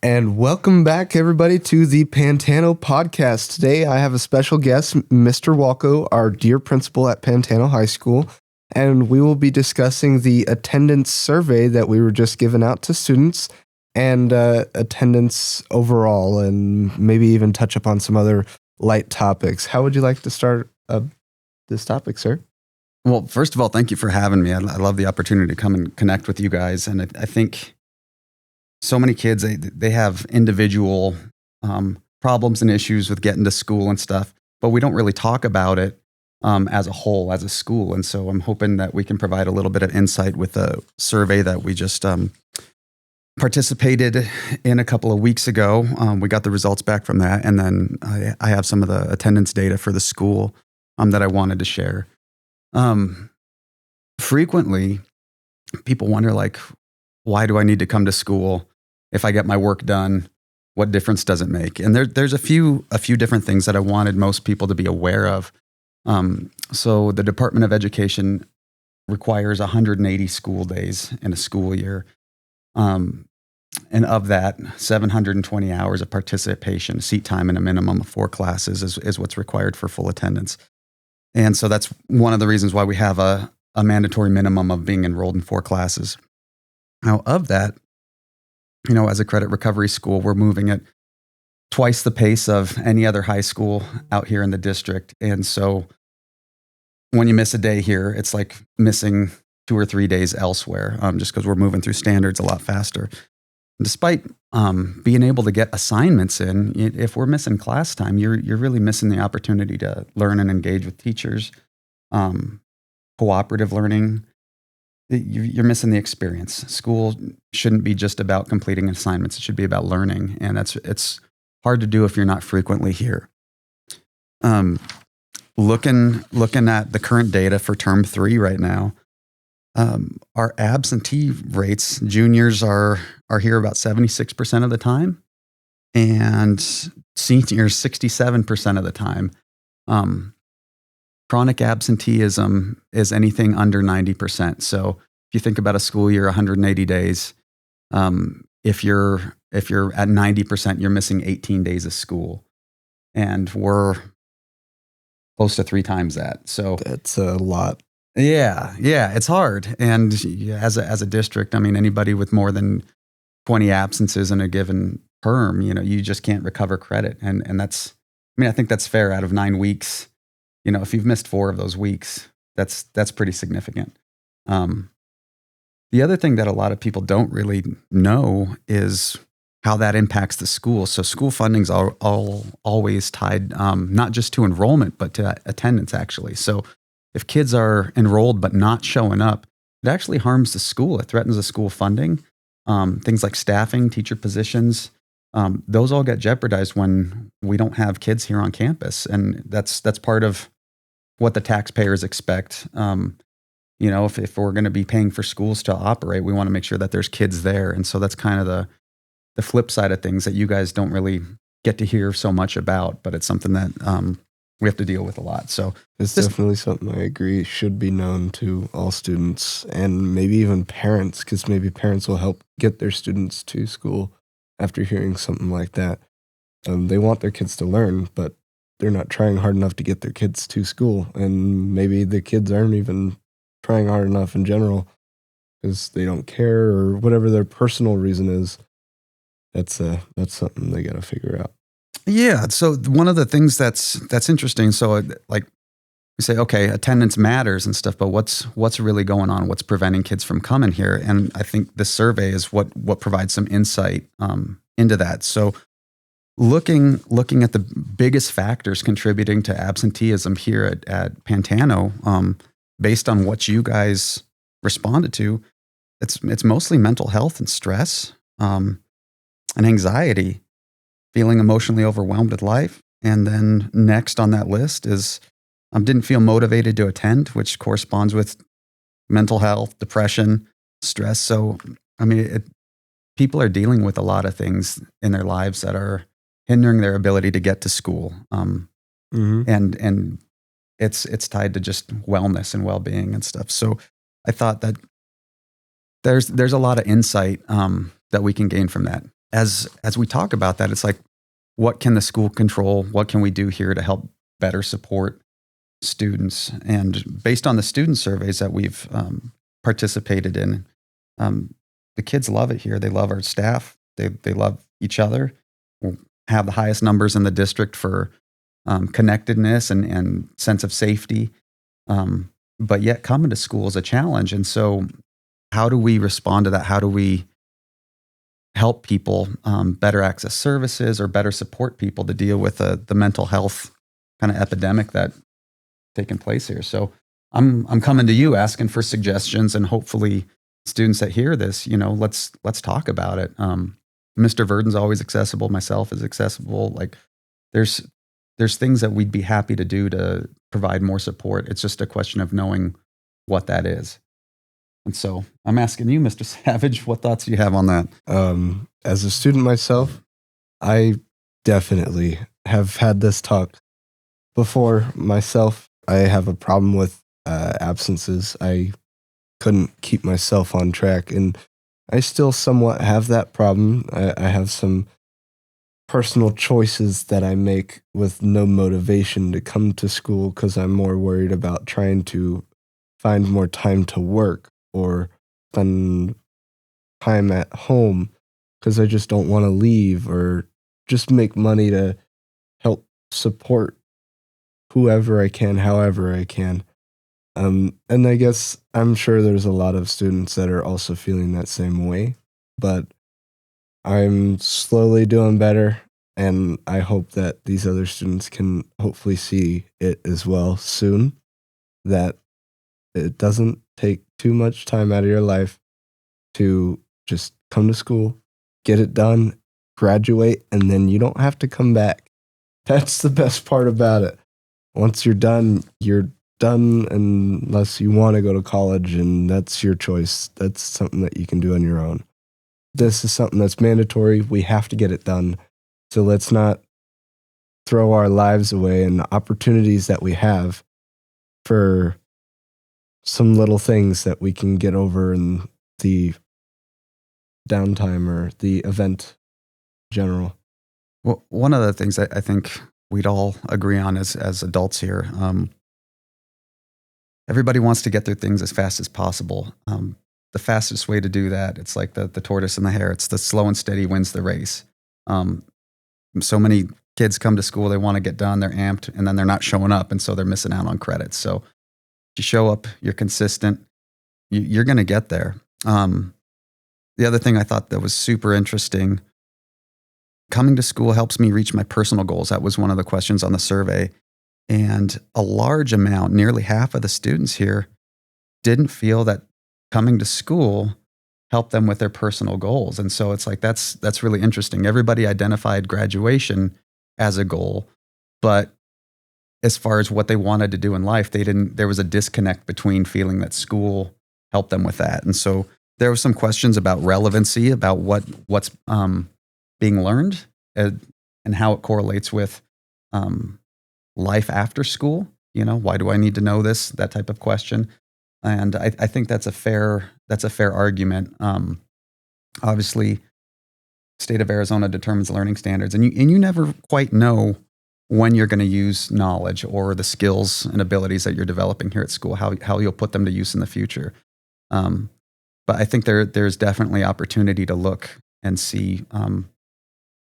And welcome back, everybody, to the Pantano podcast. Today, I have a special guest, Mr. Walko, our dear principal at Pantano High School, and we will be discussing the attendance survey that we were just giving out to students and attendance overall, and maybe even touch upon some other light topics. How would you like to start this topic, sir? Well, first of all, thank you for having me. I love the opportunity to come and connect with you guys, and I think so many kids, they have individual problems and issues with getting to school and stuff, but we don't really talk about it as a whole, as a school. And so I'm hoping that we can provide a little bit of insight with a survey that we just participated in a couple of weeks ago. We got the results back from that. And then I have some of the attendance data for the school that I wanted to share. Frequently, people wonder, like, why do I need to come to school? If I get my work done, what difference does it make? And there's a few different things that I wanted most people to be aware of. So the Department of Education requires 180 school days in a school year. And of that, 720 hours of participation, seat time, and a minimum of 4 classes is what's required for full attendance. And so that's one of the reasons why we have a mandatory minimum of being enrolled in 4 classes. Now, of that, as a credit recovery school, we're moving at twice the pace of any other high school out here in the district. And so when you miss a day here, it's like missing 2 or 3 days elsewhere, just because we're moving through standards a lot faster. Despite being able to get assignments in, if we're missing class time, you're really missing the opportunity to learn and engage with teachers, cooperative learning. You're missing the experience. School shouldn't be just about completing assignments. It should be about learning, and it's hard to do if you're not frequently here. Looking at the current data for term 3 right now, our absentee rates, juniors are here about 76% of the time, and seniors 67% of the time. Chronic absenteeism is anything under 90%. So if you think about a school year, 180 days, if you're at 90%, you're missing 18 days of school, and we're close to 3 times that. So That's a lot. Yeah, it's hard. And as a district, I mean, anybody with more than 20 absences in a given term, you just can't recover credit, and that's, I think that's fair. Out of 9 weeks. If you've missed 4 of those weeks, that's pretty significant. The other thing that a lot of people don't really know is how that impacts the school. So school funding's always tied not just to enrollment, but to attendance, actually. So if kids are enrolled but not showing up, it actually harms the school. It threatens the school funding. Things like staffing, teacher positions, those all get jeopardized when we don't have kids here on campus. And that's part of what the taxpayers expect. If we're going to be paying for schools to operate, we want to make sure that there's kids there. And so that's kind of the flip side of things that you guys don't really get to hear so much about, but it's something that we have to deal with a lot. So It's definitely something I agree should be known to all students and maybe even parents, because maybe parents will help get their students to school after hearing something like that. They want their kids to learn, but they're not trying hard enough to get their kids to school. And maybe the kids aren't even trying hard enough in general because they don't care or whatever their personal reason is. That's something they got to figure out. Yeah. So one of the things that's interesting. So like we say, okay, attendance matters and stuff, but what's really going on? What's preventing kids from coming here? And I think this survey is what provides some insight into that. So looking at the biggest factors contributing to absenteeism here at Pantano, based on what you guys responded to, it's mostly mental health and stress, and anxiety, feeling emotionally overwhelmed with life. And then next on that list is didn't feel motivated to attend, which corresponds with mental health, depression, stress. So, people are dealing with a lot of things in their lives that are hindering their ability to get to school. And it's tied to just wellness and well-being and stuff. So I thought that there's a lot of insight that we can gain from that. as we talk about that, it's like, what can the school control? What can we do here to help better support students? And based on the student surveys that we've participated in, the kids love it here. They love our staff. They love each other. We have the highest numbers in the district for connectedness and sense of safety. But yet coming to school is a challenge. And so how do we respond to that? How do we help people better access services or better support people to deal with the mental health kind of epidemic that taking place here? So I'm coming to you asking for suggestions, and hopefully students that hear this, let's talk about it. Mr. Verdon's always accessible. Myself is accessible. Like there's things that we'd be happy to do to provide more support. It's just a question of knowing what that is. And so I'm asking you, Mr. Savage, what thoughts do you have on that? As a student myself, I definitely have had this talk before myself. I have a problem with absences. I couldn't keep myself on track, and I still somewhat have that problem. I have some personal choices that I make with no motivation to come to school because I'm more worried about trying to find more time to work or spend time at home because I just don't want to leave or just make money to help support whoever I can, however I can. And I guess I'm sure there's a lot of students that are also feeling that same way, but I'm slowly doing better, and I hope that these other students can hopefully see it as well soon, that it doesn't take too much time out of your life to just come to school, get it done, graduate, and then you don't have to come back. That's the best part about it. Once you're done unless you want to go to college, and that's your choice. That's something that you can do on your own. This is something that's mandatory. We have to get it done. So let's not throw our lives away and the opportunities that we have for some little things that we can get over in the downtime or the event in general. Well, one of the things that I think we'd all agree on as adults here, everybody wants to get through things as fast as possible. The fastest way to do that, it's like the tortoise and the hare. It's the slow and steady wins the race. So many kids come to school, they want to get done, they're amped, and then they're not showing up, and so they're missing out on credits. So if you show up, you're consistent, you're going to get there. The other thing I thought that was super interesting, coming to school helps me reach my personal goals. That was one of the questions on the survey. And a large amount, nearly half of the students here, didn't feel that coming to school helped them with their personal goals. And so it's like, that's really interesting. Everybody identified graduation as a goal, but as far as what they wanted to do in life, there was a disconnect between feeling that school helped them with that. And so there were some questions about relevancy, about what's being learned and how it correlates with life after school. Why do I need to know this? That type of question. And I think that's a fair argument. Obviously, state of Arizona determines learning standards, and you never quite know when you're going to use knowledge or the skills and abilities that you're developing here at school, how you'll put them to use in the future. But I think there's definitely opportunity to look and see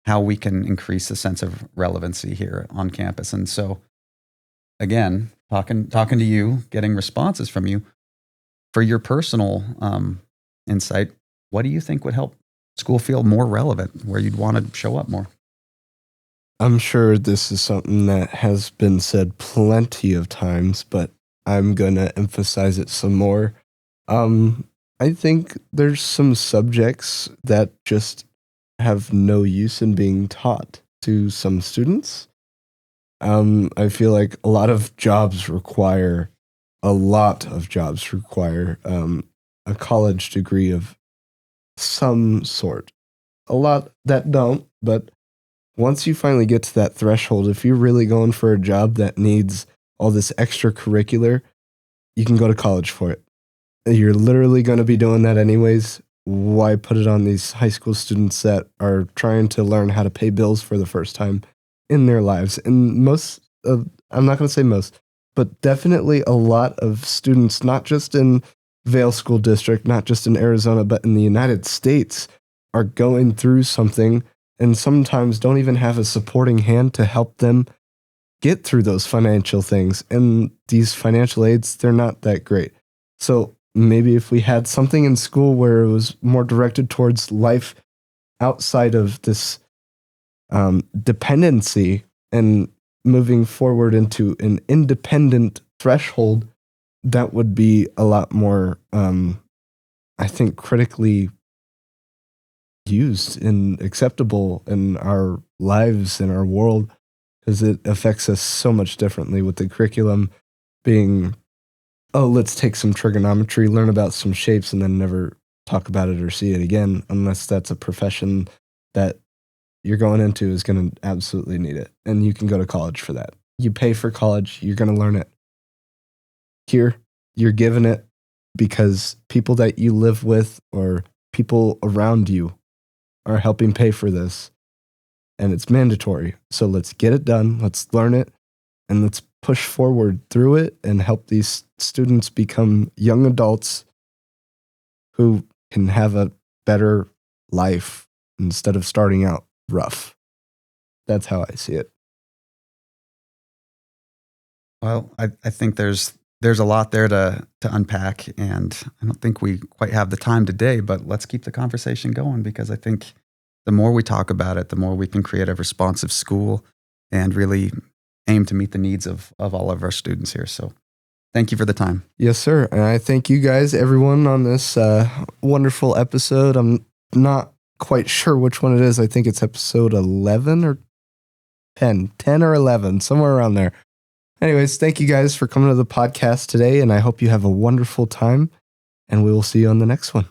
how we can increase the sense of relevancy here on campus. And so, again, talking to you, getting responses from you for your personal insight, what do you think would help school feel more relevant, where you'd want to show up more? I'm sure this is something that has been said plenty of times, but I'm going to emphasize it some more. I think there's some subjects that just have no use in being taught to some students. I feel like a lot of jobs require a college degree of some sort. A lot that don't, but once you finally get to that threshold, if you're really going for a job that needs all this extracurricular, you can go to college for it. You're literally going to be doing that anyways. why put it on these high school students that are trying to learn how to pay bills for the first time in their lives? And I'm not going to say most, but definitely a lot of students, not just in Vail School District, not just in Arizona, but in the United States, are going through something and sometimes don't even have a supporting hand to help them get through those financial things. And these financial aids, they're not that great. So maybe if we had something in school where it was more directed towards life outside of this dependency and moving forward into an independent threshold, that would be a lot more, I think, critically used and acceptable in our lives, in our world, because it affects us so much differently with the curriculum being, oh, let's take some trigonometry, learn about some shapes, and then never talk about it or see it again, unless that's a profession that you're going into is going to absolutely need it. And you can go to college for that. You pay for college, you're going to learn it. Here, you're given it because people that you live with or people around you are helping pay for this. And it's mandatory. So let's get it done. Let's learn it. And let's push forward through it and help these students become young adults who can have a better life instead of starting out rough. That's how I see it. Well, I think there's a lot there to unpack, and I don't think we quite have the time today, but let's keep the conversation going, because I think the more we talk about it, the more we can create a responsive school and really aim to meet the needs of all of our students here. So thank you for the time. Yes, sir. And I thank you guys, everyone, on this wonderful episode. I'm not quite sure which one it is. I think it's episode 11 or 10 or 11, somewhere around there. Anyways, thank you guys for coming to the podcast today, and I hope you have a wonderful time, and we will see you on the next one.